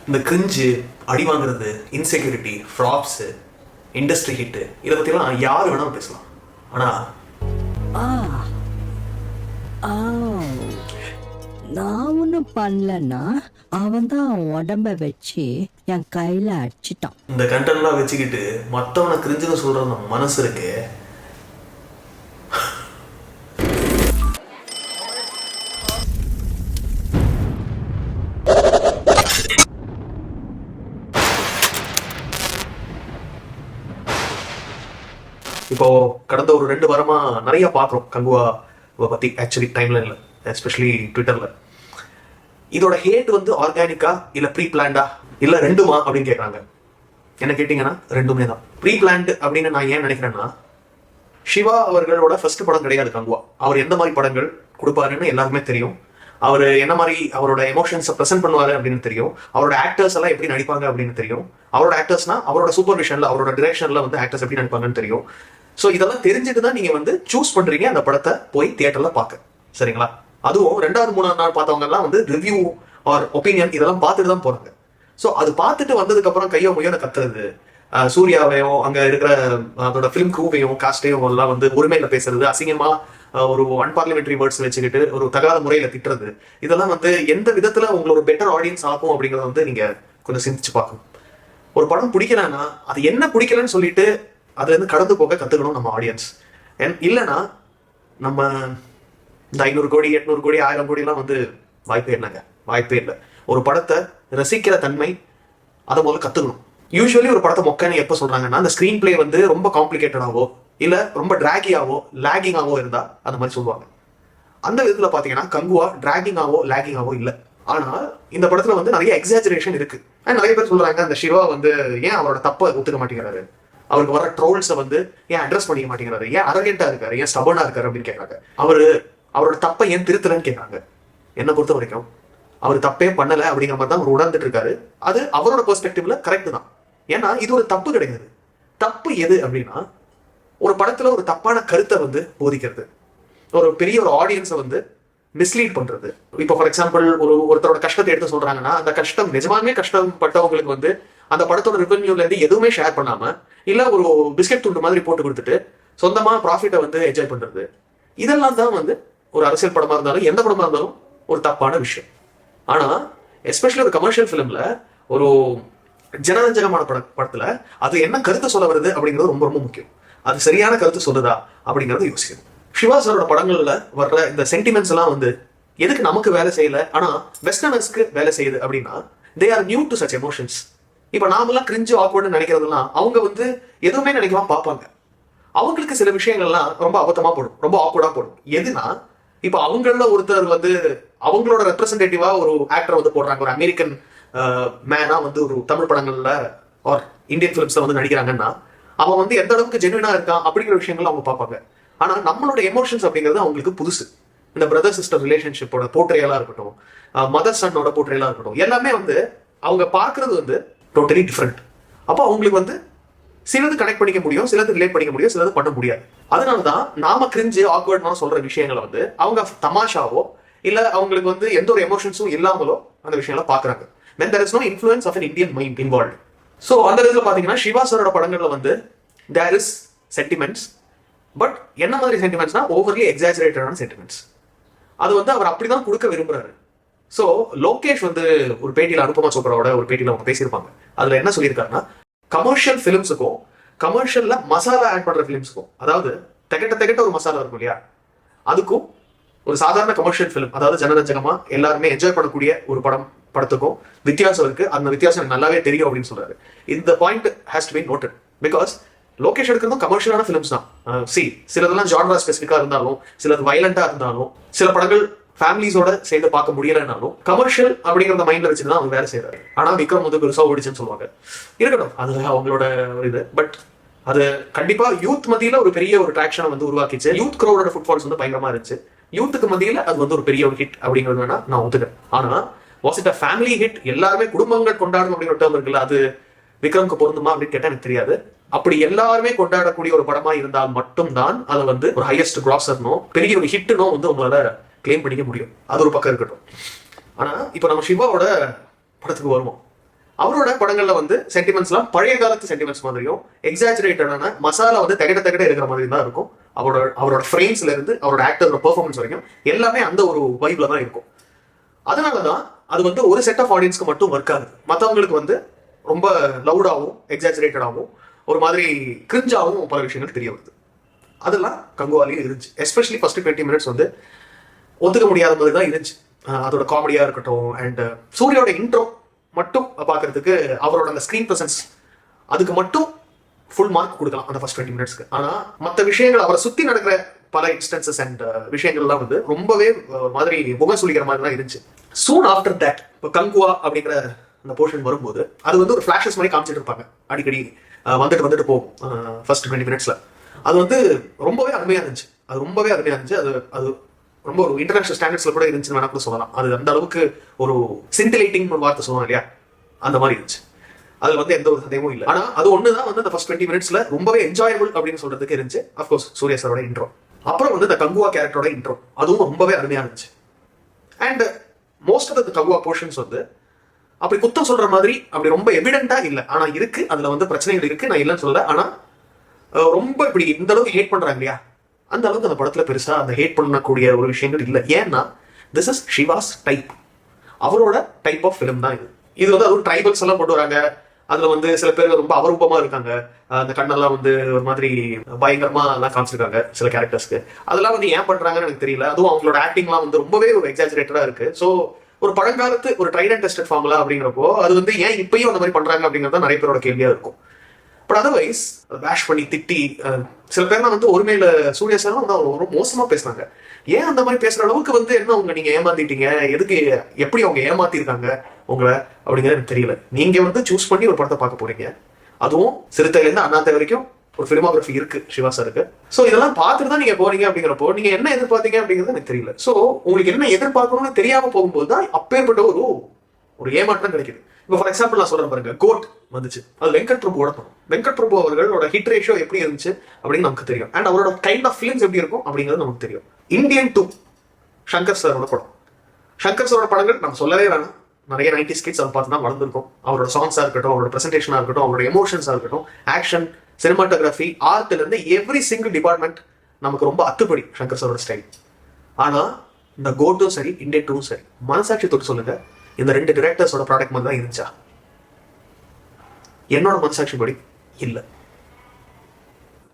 இந்த கிரிஞ்சு, அடி வாங்குறது, இன்செக்யூரிட்டி, ஃப்ராப்ஸு, இண்டஸ்ட்ரி ஹிட்டு, இதை பற்றிலாம் யார் வேணாலும் பேசலாம். ஆனால் நான் ஒன்றும் பண்ணலன்னா அவன் தான் உடம்ப வச்சு என் கையில் அடிச்சிட்டான். இந்த கண்டென்ட்லாம் வச்சுக்கிட்டு மற்றவனை கிரிஞ்சுன்னு சொல்கிற நம்ம மனசு இருக்கு. இப்போ கடந்த ஒரு 2 வாரமா நிறைய பார்க்குறோம் கங்குவாவை பற்றி. ஆக்சுவலி டைம்லைன்ல, எஸ்பெஷலி ட்விட்டரில் இதோட ஹேட் வந்து ஆர்கானிக்கா இல்லை ப்ரீ பிளான்டா இல்லை ரெண்டுமா அப்படின்னு கேட்குறாங்க. என்ன கேட்டிங்கன்னா ரெண்டுமே தான். ப்ரீ பிளான்டு அப்படின்னு நான் ஏன் நினைக்கிறேன்னா, சிவா அவர்களோட ஃபர்ஸ்ட் படம் கிடையாது கங்குவா. அவர் எந்த மாதிரி படங்கள் கொடுப்பாருன்னு எல்லாருக்குமே தெரியும். அவர் என்ன மாதிரி அவரோட எமோஷன்ஸை ப்ரெசென்ட் பண்ணுவாரு அப்படின்னு தெரியும். அவரோட ஆக்டர்ஸ் எல்லாம் எப்படி நடிப்பாங்க அப்படின்னு தெரியும். அவரோட ஆக்டர்ஸ்னா அவரோட சூப்பர்விஷன்ல, அவரோட டிரெக்ஷன்ல வந்து ஆக்டர்ஸ் எப்படி நடிப்பாங்கன்னு தெரியும். ஸோ இதெல்லாம் தெரிஞ்சுட்டு தான் நீங்க வந்து சூஸ் பண்றீங்க அந்த படத்தை போய் தியேட்டர்ல பார்க்க. சரிங்களா? அதுவும் 2வது 3வது நாள் பார்த்தவங்க எல்லாம் வந்து ரிவ்யூ ஆர் ஒப்பீனியன் இதெல்லாம் பார்த்துட்டு தான் போறாங்க. ஸோ அது பார்த்துட்டு வந்ததுக்கு அப்புறம் கையோ முயல கத்துறது, சூர்யாவையும் அங்க இருக்கிற அதோட ஃபிலிம் க்ரூவையும் காஸ்டையும் எல்லாம் வந்து உரிமையில பேசுறது, அசிங்கமா ஒரு அன்பார்லிமெண்டரி வேர்ட்ஸ் வச்சுக்கிட்டு ஒரு தகாத முறையில திட்டுறது, இதெல்லாம் வந்து எந்த விதத்துல உங்களோட பெட்டர் ஆடியன்ஸ் ஆகும் அப்படிங்கறத வந்து நீங்க கொஞ்சம் சிந்திச்சு பார்க்கணும். ஒரு படம் பிடிக்கலன்னா அது என்ன பிடிக்கலன்னு சொல்லிட்டு அதுல இருந்து கடந்து போக கத்துக்கணும் நம்ம ஆடியன்ஸ். இல்லைன்னா நம்ம இந்த 500 கோடி 800 கோடி 1000 கோடி எல்லாம் வந்து வாய்ப்பே இல்லைங்க, வாய்ப்பே இல்லை. ஒரு படத்தை ரசிக்கிற தன்மை அதை முதல்ல கத்துக்கணும். யூஸ்வலி ஒரு படத்தை மொக்கன்னு எப்போ சொல்றாங்கன்னா, அந்த ஸ்கிரீன் பிளே வந்து ரொம்ப காம்ப்ளிகேட்டடாவோ இல்ல ரொம்ப டிராகியாவோ லேகிங்காவோ இருந்தா அந்த மாதிரி சொல்லுவாங்க. அந்த விதத்துல பாத்தீங்கன்னா கங்குவா டிராகிங்காவோ லேகிங்காவோ இல்லை. ஆனால் இந்த படத்துல வந்து நிறைய எக்ஸாஜரேஷன் இருக்கு. நிறைய பேர் சொல்றாங்க அந்த சிவா வந்து ஏன் அவரோட தப்பை ஒத்துக்க மாட்டேங்கிறாரு, அவருக்கு வர ட்ரோல்ஸை வந்து ஏன் அட்ரஸ் பண்ணிக்க மாட்டேங்கிறாரு, ஏன் அரகெண்டா இருக்காரு, ஏன் ஸ்டபர்னா இருக்காரு அப்படின்னு கேட்கறாங்க. அவரோட தப்பை ஏன் திருத்தலன்னு கேட்கறாங்க. என்னை பொறுத்த வரைக்கும் அவர் தப்பே பண்ணல அப்படிங்கிற மாதிரி தான் அவர் உணர்ந்துட்டு இருக்காரு. அது அவரோட பெர்ஸ்பெக்டிவ்ல கரெக்ட் தான். ஏன்னா இது ஒரு தப்பு கிடையாது. தப்பு எது அப்படின்னா, ஒரு படத்துல ஒரு தப்பான கருத்தை வந்து போதிக்கிறது, ஒரு பெரிய ஒரு ஆடியன்ஸை வந்து மிஸ்லீட் பண்றது. இப்போ ஃபார் எக்ஸாம்பிள் ஒருத்தரோட கஷ்டத்தை எடுத்து சொல்றாங்கன்னா, அந்த கஷ்டம் நிஜமாவே கஷ்டப்பட்டவங்களுக்கு வந்து அந்த படத்தோட ரெவென்யூல இருந்து எதுவுமே ஷேர் பண்ணாம இல்ல ஒரு பிஸ்கெட் துண்டு மாதிரி போட்டு கொடுத்துட்டு சொந்தமா ப்ராஃபிட்டை வந்து என்ஜாய் பண்றது, இதெல்லாம் தான் வந்து ஒரு அரசியல் படமா இருந்தாலும் எந்த படமா இருந்தாலும் ஒரு தப்பான விஷயம். ஆனா எஸ்பெஷலி ஒரு கமர்ஷியல் ஃபிலிம்ல, ஒரு ஜனரஞ்சகமான படத்துல அது என்ன கருத்தை சொல்ல வருது அப்படிங்கிறது ரொம்ப ரொம்ப முக்கியம். அது சரியான கருத்து சொல்லுதா அப்படிங்கறத யோசிக்கணும். சிவா சாரோட படங்கள்ல வர்ற இந்த சென்டிமெண்ட்ஸ் எல்லாம் வந்து எதுக்கு நமக்கு வேலை செய்யல ஆனா வெஸ்டர்னர்ஸ்க்கு வேலை செய்யுது அப்படின்னா, they are new to such emotions. இப்ப நாமெல்லாம் கிரிஞ்சு ஆக்வர்ட்னு நினைக்கிறதுலாம் அவங்க வந்து எதுவுமே நினைக்காம பார்ப்பாங்க. அவங்களுக்கு சில விஷயங்கள்லாம் ரொம்ப அபத்தமா போடும், ரொம்ப ஆக்வர்டா போடும். எதுனா, இப்ப அவங்கள ஒருத்தர் வந்து அவங்களோட ரெப்ரசன்டேட்டிவா ஒரு ஆக்டர் வந்து போடுறாங்க, ஒரு அமெரிக்கன் மேனா வந்து ஒரு தமிழ் படங்கள்ல ஆர் இந்தியன் பிலிம்ஸ்ல வந்து நடிக்கிறாங்கன்னா, அவன் வந்து எந்த அளவுக்கு ஜென்யூனா இருக்கான் அப்படிங்கிற விஷயங்கள் அவங்க பார்ப்பாங்க. ஆனா நம்மளோட எமோஷன்ஸ் அப்படிங்கிறது அவங்களுக்கு புதுசு. இந்த பிரதர் சிஸ்டர் ரிலேஷன்ஷிப்போட போர்ட்ரேயலா இருக்கட்டும், மதர் சன்னோட போர்ட்ரேயலா இருக்கட்டும், எல்லாமே வந்து அவங்க பார்க்கறது வந்து டோட்டலி டிஃப்ரெண்ட். அப்போ அவங்களுக்கு வந்து சிலது கனெக்ட் பண்ணிக்க முடியும், சிலது ரிலேட் பண்ணிக்க முடியும், சிலது பண்ண முடியாது. அதனாலதான் நாம கிரிஞ்சு ஆக்வர்ட்னா சொல்ற விஷயங்களை வந்து அவங்க தமாஷாவோ இல்ல அவங்களுக்கு வந்து எந்த ஒரு எமோஷன்ஸும் இல்லாமலோ அந்த விஷயம்லாம் பாக்குறாங்க. when there is no influence of an Indian mind involved. So அந்த விதத்துல பாத்தீங்கன்னா சிவா சாரோட படங்கள்ல வந்து there is sentiments, பட் என்ன மாதிரி சென்டிமெண்ட்ஸ்னா ஓவர்லி எக்ஸாஜரேட்டடான சென்டிமெண்ட்ஸ். அது வந்து அவர் அப்படிதான் கொடுக்க விரும்புறாரு. ஸோ லோகேஷ் வந்து ஒரு பேட்டியில், அனுபமா சோப்ராவோட ஒரு பேட்டியில் அவங்க பேசியிருப்பாங்க. அதுல என்ன சொல்லியிருக்காருன்னா, கமர்ஷியல் ஃபிலிம்ஸுக்கும் கமர்ஷியல்ல மசாலா ஆட் பண்ற ஃபிலிம்ஸுக்கும், அதாவது திகட்ட ஒரு மசாலா இருக்கும் இல்லையா, அதுக்கும் ஒரு சாதாரண கமர்ஷியல் ஃபிலிம், அதாவது ஜனரஞ்சகமா எல்லாருமே என்ஜாய் பண்ணக்கூடிய ஒரு படத்துக்கும் வித்தியாசம் இருக்கு. அந்த வித்தியாசம் எனக்கு நல்லாவே தெரியும் அப்படின்னு சொல்றாரு. இந்த point has to be noted. Because Lokesh எடுக்கிறதும் கமர்ஷியலான ஃபிலிம்ஸ் தான். சிலதெல்லாம் ஜான்ரா ஸ்பெசிஃபிக்கா இருந்தாலும், சிலது வயலண்டா இருந்தாலும், சில படங்கள் ஃபேமிலிஸோட சேர்ந்து பார்க்க முடியலனாலும் கமர்ஷியல் அப்படிங்கிற மைண்ட்ல வச்சுதான் அவங்க வேலை செய்யறாரு. ஆனா விக்ரம் வந்து பெருசா ஓடிச்சுன்னு சொல்லுவாங்க. இருக்கட்டும், அது அவங்களோட இது. பட் அது கண்டிப்பா யூத் மத்தியில ஒரு பெரிய ஒரு ட்ராக்ஷனை வந்து உருவாக்கிச்சு. யூத் க்ரௌடோட ஃபுட்பால்ஸ் வந்து பயங்கரமா இருந்துச்சு. யூத்துக்கு மத்தியில அது வந்து ஒரு பெரிய ஒரு ஹிட் அப்படிங்கிறது வேணா நான் ஒத்துக்கிறேன். ஆனா was it a family hit, எல்லாருமே குடும்பங்கள் கொண்டாடும் அப்படிங்கிற டேர்ம் இருக்குல்ல, அது விக்ரம்க்கு பொருந்துமா அப்படின்னு கேட்டா எனக்கு தெரியாது. அப்படி எல்லாருமே கொண்டாடக்கூடிய ஒரு படமா இருந்தால் மட்டும்தான் அதை வந்து ஒரு ஹையஸ்ட் கிராசர்னோ பெரிய ஒரு ஹிட்னோ வந்து உங்களால கிளைம் பண்ணிக்க முடியும். அது ஒரு பக்கம் இருக்கட்டும். ஆனா இப்ப நம்ம சிவாவோட படத்துக்கு வருவோம். அவரோட படங்கள்ல வந்து சென்டிமெண்ட்ஸ்லாம் பழைய காலத்து சென்டிமெண்ட்ஸ் மாதிரியும் எக்ஸாஜரேட்டடான மசாலா வந்து தகட இருக்கிற மாதிரி தான் இருக்கும். அவரோட ஃப்ரேம்ஸ்ல இருந்து அவரோட ஆக்டரோட பெர்ஃபார்மன்ஸ் வரைக்கும் எல்லாமே அந்த ஒரு வைப்ல தான் இருக்கும். அதனாலதான் அது வந்து ஒரு செட் ஆஃப் ஆடியன்ஸ்க்கு மட்டும் ஒர்க் ஆகுது. மற்றவங்களுக்கு வந்து ரொம்ப லவுடாகவும் எக்ஸாஜரேட்டடாகவும் ஒரு மாதிரி கிரிஞ்சாகவும் பல விஷயங்கள் தெரிய வருது. அதெல்லாம் கங்குவாலையும் இருந்துச்சு. எஸ்பெஷலி ஃபர்ஸ்ட் 20 மினிட்ஸ் வந்து ஒத்துக்க முடியாத மாதிரி தான் இருந்துச்சு. அதோட காமெடியா இருக்கட்டும் அண்ட் சூர்யாவோட இன்ட்ரோ மட்டும் பார்க்கறதுக்கு அவரோட அந்த ஸ்கிரீன் பிரசன்ஸ் அதுக்கு மட்டும் ஃபுல் மார்க் கொடுக்கலாம் அந்த ஃபர்ஸ்ட் 20 மினிட்ஸ்க்கு. ஆனா மற்ற விஷயங்கள் அவரை சுத்தி நடக்கிற பல இன்ஸ்டன்சஸ் அண்ட் விஷயங்கள்லாம் வந்து ரொம்பவே மாதிரி முகம் சுளிக்கிற மாதிரி தான் இருந்துச்சு. சூன் ஆஃப்டர் தட் இப்போ கங்குவா அப்படிங்கிற அந்த போர்ஷன் வரும்போது அது வந்து ஒரு ஃபிளாஷஸ் மாதிரி காமிச்சிட்டு இருப்பாங்க. அடிக்கடி வந்துட்டு போகும் ஃபர்ஸ்ட் 20 மினிட்ஸ்ல. அது வந்து ரொம்பவே அருமையா இருந்துச்சு. அது ரொம்ப ஒரு இன்டர்நேஷனல் ஸ்டாண்டர்ட்ஸ்ல கூட இருந்துச்சுன்னு வேணா கூட சொல்லலாம். அது அந்த அளவுக்கு ஒரு சிண்டிலேட்டிங் ஒரு வார்த்தை சொல்லுவாங்க இல்லையா, அந்த மாதிரி இருந்துச்சு. அதுல வந்து எந்த ஒரு சந்தேகமும் இல்லை. ஆனா அது ஒண்ணுதான் வந்து அந்த ஃபர்ஸ்ட் 20 மினிட்ஸ்ல ரொம்பவே என்ஜாயபிள் அப்படின்னு சொல்றதுக்கு இருந்துச்சு. அஃப்கோர்ஸ் சூர்யா சாரோட இன்ட்ரோ, அப்புறம் வந்து இந்த கங்குவா கேரக்டரோட இன்ட்ரோ, அதுவும் ரொம்பவே அருமையா இருந்துச்சு. And most of the Kanguva portions வந்து அப்படி குத்தம் சொல்ற மாதிரி அப்படி ரொம்ப எவிடென்ட்டா இல்லை. ஆனா இருக்கு, அதுல வந்து பிரச்சனைகள் இருக்கு, நான் இல்லைன்னு சொல்லல. ஆனா ரொம்ப இப்படி இந்த அளவுக்கு ஹேட் பண்றாங்க இல்லையா, அந்த அளவுக்கு அந்த படத்துல பெருசா அந்த ஹேட் பண்ணக்கூடிய ஒரு விஷயங்கள் இல்லை. ஏன்னா திஸ் இஸ் ஷிவாஸ் டைப், அவரோட டைப் ஆஃப் ஃபிலிம் தான் இது. இது வந்து அது ட்ரைபல்ஸ் எல்லாம் கொண்டு வராங்க. அதுல வந்து சில பேர் ரொம்ப அவரூபமா இருக்காங்க. அந்த கண்ணெல்லாம் வந்து ஒரு மாதிரி பயங்கரமா எல்லாம் காமிச்சிருக்காங்க சில கேரக்டர்ஸ்க்கு. அதெல்லாம் வந்து ஏன் பண்றாங்கன்னு எனக்கு தெரியல. அதுவும் அவங்களோட ஆக்டிங்லாம் வந்து ரொம்பவே ஒரு எக்ஸாஜரேட்டடா இருக்கு. ஸோ ஒரு பழங்காலத்து ஒரு ட்ரைட் அண்ட் டெஸ்டட் ஃபார்முலா அப்படிங்கிறப்போ அது வந்து ஏன் இப்பயும் அந்த மாதிரி பண்றாங்க அப்படிங்கிறது நிறைய பேரோட கேள்வியா இருக்கும். பட் அதர்வைஸ் பேஷ் பண்ணி திட்டி சில பேர்லாம் வந்து ஒருமையில சூர்யா சார் வந்து அவங்க ரொம்ப மோசமா பேசுனாங்க. ஏன் அந்த மாதிரி பேசுற அளவுக்கு வந்து என்ன நீங்க ஏமாத்திட்டீங்க, எதுக்கு எப்படி அவங்க ஏமாத்திருக்காங்க உங்களை அப்படிங்கிறது எனக்கு தெரியல. நீங்க வந்து சூஸ் பண்ணி ஒரு படத்தை பார்க்க போறீங்க, அதுவும் சிறுத்தையில இருந்து அண்ணாத்தை வரைக்கும் ஒரு பிலிமோகிராஃபி இருக்கு சிவா சாருக்கு. ஸோ இதெல்லாம் பார்த்துட்டு தான் நீங்க போறீங்க அப்படிங்கிறப்போ நீங்க என்ன எதிர்பார்த்தீங்க அப்படிங்கிறது எனக்கு தெரியல. ஸோ உங்களுக்கு என்ன எதிர்பார்க்கணும்னு தெரியாம போகும்போது தான் அப்பேற்பட்ட ஒரு ஏமாற்றம் கிடைக்குது. இப்போ ஃபார் எக்ஸாம்பிள் நான் சொல்றேன் பாருங்க, கோட் வந்துச்சு, அது வெங்கட் பிரபுவோட படம். வெங்கட் பிரபு அவர்களோட ஹிட் ரேஷியோ எப்படி இருந்துச்சு அப்படின்னு நமக்கு தெரியும். அண்ட் அவரோட கைண்ட் ஆஃப் ஃபிலிம்ஸ் எப்படி இருக்கும் அப்படிங்கிறது நமக்கு தெரியும். இந்தியன் 2 சங்கர் சாரோட படம். சங்கர் சாரோட படங்கள் நம்ம சொல்லவே வேணாம், நிறைய 90s கிட்ஸ் அதை பார்த்து தான் வளர்ந்துருக்கும். அவரோட சாங்ஸா இருக்கட்டும், அவரோட பிரசன்டேஷனா இருக்கட்டும், அவரோட எமோஷன்ஸா இருக்கட்டும், ஆக்ஷன், சினிமாட்டோகிராஃபி, ஆர்ட்ல இருந்து எவ்ரி சிங்கிள் டிபார்ட்மெண்ட் நமக்கு ரொம்ப அத்துப்படி சங்கர் சாரோட ஸ்டைல். ஆனா இந்த கோட்டும் சரி, இந்தியன் 2 சரி, மனசாட்சி தொட்டு சொல்லுங்க, இந்த ரெண்டு டிரெக்டர்ஸோட ப்ராடக்ட் மாதிரி தான் இருந்துச்சா? என்னோட மனசாட்சி படி இல்லை.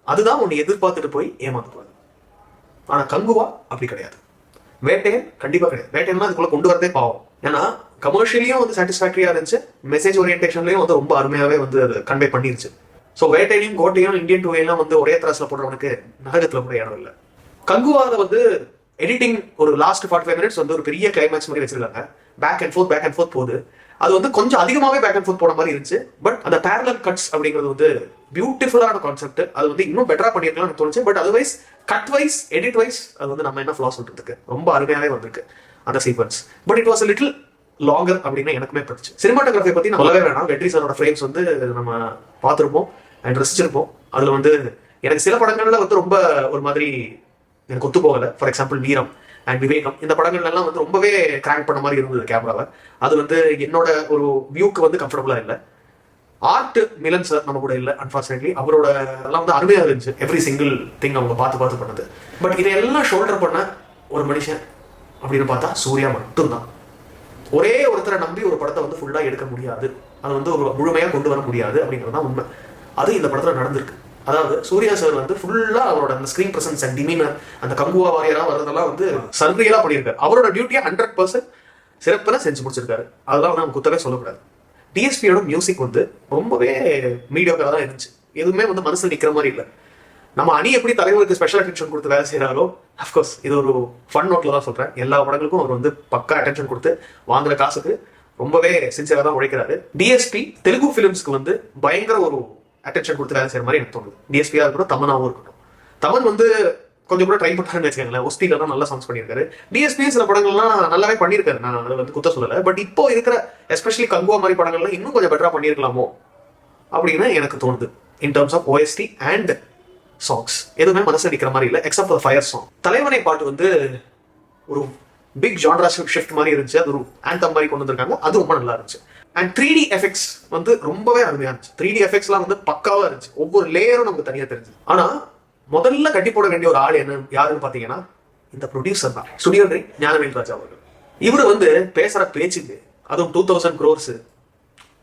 அதுதான் உன்னை எதிர்பார்த்துட்டு போய் ஏமாத்துவாங்க. ஆனா கங்குவா அப்படி கிடையாது. வேட்டையன் கண்டிப்பா கிடையாது. வேட்டையன் அதுக்குள்ள கொண்டு வரதே பாவம். ஏன்னா கமர்ஷியலியும் வந்து சாட்டிஸ்ஃபேக்டரியா இருந்துச்சு, மெசேஜ் ஓரியன்டேஷன்லயும் வந்து ரொம்ப அருமையாவே வந்து அது கன்வே பண்ணிருச்சு. ஸோ வேட்டையனையும் கோட்டையும் இந்தியன் 2 எல்லாம் வந்து ஒரே தராசில் போடுறவனுக்கு நகரத்துல கூட இடம் இல்லை. கங்குவால வந்து எடிட்டிங் ஒரு லாஸ்ட் 45 மினிட்ஸ் வந்து ஒரு பெரிய கிளைமேக்ஸ் மாதிரி வச்சிருக்காங்க. பேக் அண்ட் ஃபோர்த் போகுது. அது வந்து கொஞ்சம் அதிகமாவே பேக் அண்ட் ஃபோர்த் போன மாதிரி இருந்துச்சு. பட் அந்த பேரலல் கட்ஸ் அப்படிங்கிறது வந்து பியூட்டிஃபுல்லான கான்செப்ட். அது வந்து இன்னும் பெட்டரா பண்ணிருக்கலாம்னு தோணுச்சு. But otherwise cut wise, edit wise அது வந்து நம்ம என்ன ஃபிளாஸ் சொல்றதுக்கு ரொம்ப அருமையாவே வந்திருக்கு அந்த sequence. But it was little longer அப்படின்னு எனக்குமே பட்டுச்சு. சினிமாட்டோகிராஃபி பத்தி நான் சொல்லவே வேணாம். வெற்றி சாரோட ஃப்ரேம்ஸ் வந்து நம்ம பார்த்துருப்போம் அண்ட் ரசிச்சிருப்போம். அதுல வந்து எனக்கு சில படங்கள்ல வந்து ரொம்ப ஒரு மாதிரி எனக்கு ஒத்து போகல. ஃபார் எக்ஸாம்பிள் வீரம் அண்ட் விவேகம், இந்த படங்கள் எல்லாம் வந்து ரொம்பவே கிராங்க் பண்ண மாதிரி இருந்தது கேமராவை. அது வந்து என்னோட ஒரு வியூக்கு வந்து கம்ஃபர்டபுளா இல்லை. ஆர்ட் மிலன் சார் நம்ம கூட இல்லை அன்பார்ச்சுனேட்லி. அவரோட எல்லாம் வந்து அருமையாக இருந்துச்சு, எவ்ரி சிங்கிள் திங் அவங்க பார்த்து பண்ணது. பட் இதையெல்லாம் ஷோல்டர் பண்ண ஒரு மனுஷன் அப்படின்னு பார்த்தா சூர்யா மட்டும்தான். ஒரே ஒருத்தரை நம்பி ஒரு படத்தை வந்து ஃபுல்லாக எடுக்க முடியாது, அது வந்து ஒரு முழுமையாக கொண்டு வர முடியாது அப்படிங்கிறது தான் உண்மை. அது இந்த படத்தில் நடந்திருக்கு. அதாவது சூர்யா சார் வந்து ஃபுல்லா அவரோட அந்த ஸ்கிரீன் பிரசன்ஸ் அண்ட் டிமீனர், அந்த கங்குவா வாரியரா வர்றதெல்லாம் வந்து சர்வீலா பண்ணியிருக்காரு. அவரோட டியூட்டியா 100% சிறப்பாக செஞ்சு முடிச்சிருக்காரு. அதெல்லாம் வந்து நம்ம குத்தவே சொல்லக்கூடாது. டிஎஸ்பியோட மியூசிக் வந்து ரொம்பவே மீடியோக்கா தான் இருந்துச்சு. எதுவுமே வந்து மனசுல நிக்கிற மாதிரி இல்லை. நம்ம அணி எப்படி தலைவருக்கு ஸ்பெஷல் அட்டென்ஷன் கொடுத்து வேலை செய்யறாரோ, அஃப்கோர்ஸ் இது ஒரு ஃபன் நோட்ல தான் சொல்றேன், எல்லா படங்களுக்கும் அவர் வந்து பக்கா அட்டென்ஷன் கொடுத்து வாங்குற காசுக்கு ரொம்பவே சின்சியரா தான் உழைக்கிறாரு. டிஎஸ்பி தெலுங்கு பிலிம்ஸ்க்கு வந்து பயங்கர ஒரு அட்டென்ஷன் கொடுத்து வேலை செய்யற மாதிரி எனக்கு தோணுது. டிஎஸ்பியா இருக்கட்டும், தமனாவும் இருக்கட்டும். தமன் வந்து கொஞ்சம் கூட ட்ரை பண்ணாருன்னு வச்சுக்கோங்களேன். ஒஸ்தில தான் நல்லா சாங்ஸ் பண்ணியிருக்காரு. டிஎஸ்பி சில படங்கள்லாம் நல்லாவே பண்ணியிருக்காரு, நான் அதை வந்து குத்த சொல்லலை. பட் இப்போ இருக்கிற எஸ்பெஷலி கங்குவா மாதிரி படங்கள்லாம் இன்னும் கொஞ்சம் பெட்டரா பண்ணியிருக்கலாமோ அப்படின்னு எனக்கு தோணுது. In terms of OST and songs எதுவுமே மனசு நிற்கிற மாதிரி இல்லை, எக்ஸப்ட் ஃபார் ஃபயர் சாங். தலைவனை பாட்டு வந்து ஒரு பிக் ஜான்ரா ஷிஃப்ட் மாதிரி இருந்துச்சு. அது ஒரு ஆந்தம் மாதிரி கொண்டு வந்திருக்காங்க. அது ரொம்ப நல்லா இருந்துச்சு. அண்ட் 3D எஃபெக்ட்ஸ் வந்து ரொம்பவே அருமையா இருந்துச்சு. 3D எஃபெக்ட்ஸ்லாம் வந்து பக்காவா இருந்துச்சு. ஒவ்வொரு லேயரும் நமக்கு தனியா தெரிஞ்சு. ஆனா முதல்ல கட்டி போட வேண்டிய ஒரு ஆள் யாருன்னு பாத்தீங்கன்னா இந்த ப்ரொடியூசர் தான், ஸ்டுடியோ ஞானவேல் ராஜா அவர்கள். இவரு வந்து பேசுற பேச்சுக்கு, அதுவும் 2000 crores,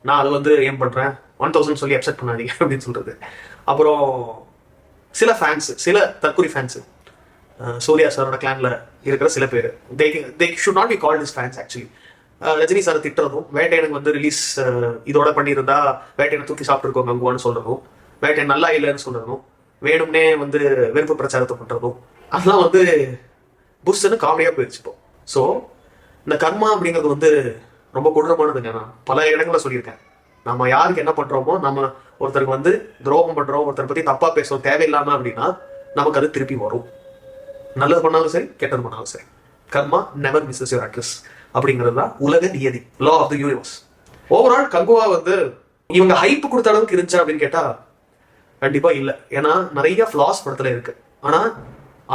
நான் அது வந்து ஏன் பண்றேன் 1000 சொல்லி அப்செட் பண்ணாதீங்க அப்படின்னு சொல்றது. அப்புறம் சில ஃபேன்ஸ், சில தற்கொலை ஃபேன்ஸ், சூர்யா சாரோட கிளான்ல இருக்கிற சில பேர், they should not be called as fans actually. Rajini sir திட்டுறதும், வேட்டையனுக்கு வந்து ரிலீஸ் இதோட பண்ணியிருந்தா வேட்டையனை தூக்கி சாப்பிட்டுருக்கோங்க அங்குவான்னு சொல்றதும், வேட்டையன் நல்லா இல்லைன்னு சொல்றதும், வேணும்னே வந்து வெறுப்பு பிரச்சாரத்தை பண்றதும், அதெல்லாம் வந்து புஷ்ன்னு காமெடியா போயிடுச்சு இப்போ. ஸோ இந்த கர்மா அப்படிங்கிறது வந்து ரொம்ப கொடூரமானதுங்க. நான் பல இடங்களில் சொல்லியிருக்கேன். நம்ம யாருக்கு என்ன பண்றோமோ, நம்ம ஒருத்தருக்கு வந்து துரோகம் பண்றோம், ஒருத்தரை பத்தி தப்பா பேசுறோம் தேவையில்லாம அப்படின்னா நமக்கு அது திருப்பி வரும். நல்லது பண்ணாலும் சரி, கெட்டது பண்ணாலும் சரி, karma never misses your address அப்படிங்கிறது தான் உலக நியதி, law of the universe. Overall Kanguva வந்து இவங்க ஹைப் கொடுத்த அளவுக்கு இருந்துச்சா அப்படின்னு கேட்டா கண்டிப்பா இல்லை. ஏன்னா நிறைய ஃபிளாஸ் படத்துல இருக்கு. ஆனா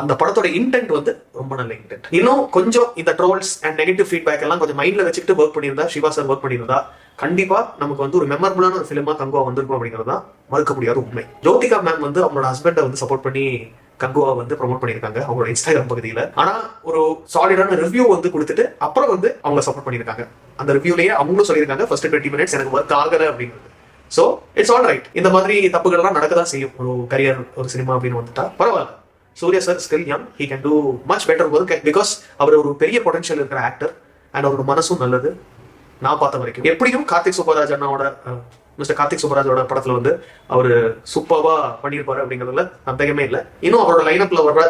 அந்த படத்தோட இன்டென்ட் வந்து ரொம்ப நல்ல இன்டென்ட். இன்னும் கொஞ்சம் இந்த ட்ரோல்ஸ் அண்ட் நெகட்டிவ் ஃபீட்பேக் எல்லாம் கொஞ்சம் மைண்ட்ல வச்சுக்கிட்டு ஒர்க் பண்ணியிருந்தா, சிவா சார் ஒர்க் பண்ணியிருந்தா, கண்டிப்பா நமக்கு வந்து ஒரு மெமரபிளான ஒரு ஃபிலிமா கங்குவா வந்திருக்கும் அப்படிங்கிறது மறுக்க முடியாத உண்மை. ஜோதிகா மேம் வந்து அவங்களோட ஹஸ்பண்டை வந்து சப்போர்ட் பண்ணி கங்குவா வந்து ப்ரொமோட் பண்ணியிருக்காங்க அவங்களோட இன்ஸ்டாகிராம் பகுதியில். ஆனா ஒரு சாலிடான ரிவ்யூ வந்து கொடுத்துட்டு அப்புறம் வந்து அவங்க சப்போர்ட் பண்ணியிருக்காங்க. அந்த ரிவ்யூலயே அவங்களும் சொல்லியிருக்காங்க ஃபர்ஸ்ட் 20 minutes எனக்கு ஒர்க் ஆகல அப்படிங்கிறது. So it's all right. இந்த மாதிரி தப்புகள் எல்லாம் நடக்கதான் செய்யும். ஒரு கரியர், ஒரு சினிமா அப்படின்னு வந்துட்டா பரவாயில்ல. Suriya sir still young, he can do much better work because அவர் ஒரு பெரிய பொட்டன்ஷியல் இருக்கிற ஆக்டர் அண்ட் அவரோட மனசும் நல்லது. நான் பார்த்த வரைக்கும் எப்படியும் கார்த்திக் சுப்பராஜ் அண்ணாவோட மிஸ்டர் கார்த்திக் சுப்பராஜோட படத்துல வந்து அவர் சூப்பர்வா பண்ணியிருப்பாரு அப்படிங்கிறதுல சந்தேகமே இல்லை. இன்னும் அவரோட லைனப்ல வர்ற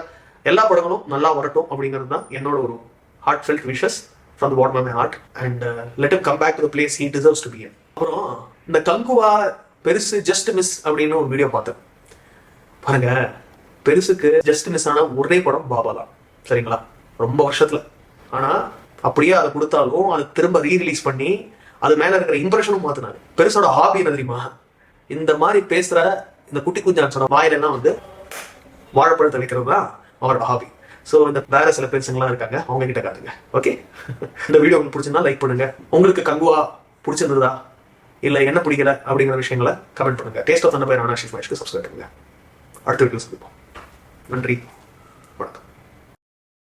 எல்லா படங்களும் நல்லா வரட்டும் அப்படிங்கிறது தான் என்னோட ஒரு heartfelt wishes from the bottom of my heart. And let him come back to the place he deserves to be in. அப்புறம் இந்த கங்குவா பெருசு ஜஸ்ட் மிஸ் அப்படின்னு ஒரு வீடியோ பார்த்தேன் பாருங்க. பெருசுக்கு ஜஸ்ட் மிஸ் ஆன ஒரே படம் பாபா தான், சரிங்களா? ரொம்ப வருஷத்துல. ஆனா அப்படியே அதை கொடுத்தாலும் அது திரும்ப ரீரிலீஸ் பண்ணி அது மேல இருக்கிற இம்ப்ரெஷனும் மாத்தினாரு. பெருசோட ஹாபி என்ன தெரியுமா? இந்த மாதிரி பேசுற இந்த குட்டி குஞ்சான்ஸோட வாயிலெல்லாம் வந்து வாழைப்பழத்தை வைக்கிறது தான் அவரோட ஹாபி. ஸோ இந்த வேற சில பெருசுங்களாம் இருக்காங்க, அவங்க கிட்ட காட்டுங்க. ஓகே, இந்த வீடியோ உங்களுக்கு பிடிச்சிருந்தா லைக் பண்ணுங்க. உங்களுக்கு கங்குவா பிடிச்சிருந்ததா இல்ல என்ன பிடிக்கல அப்படிங்கிற விஷயங்களை கமெண்ட் பண்ணுங்க. டேஸ்ட் ஆஃப் தண்டபை ராணா ஷிஃப் மகேஷ்க்கு சப்ஸ்கிரைப் பண்ணுங்க. அடுத்த வீடியோ சந்திப்போம். நன்றி.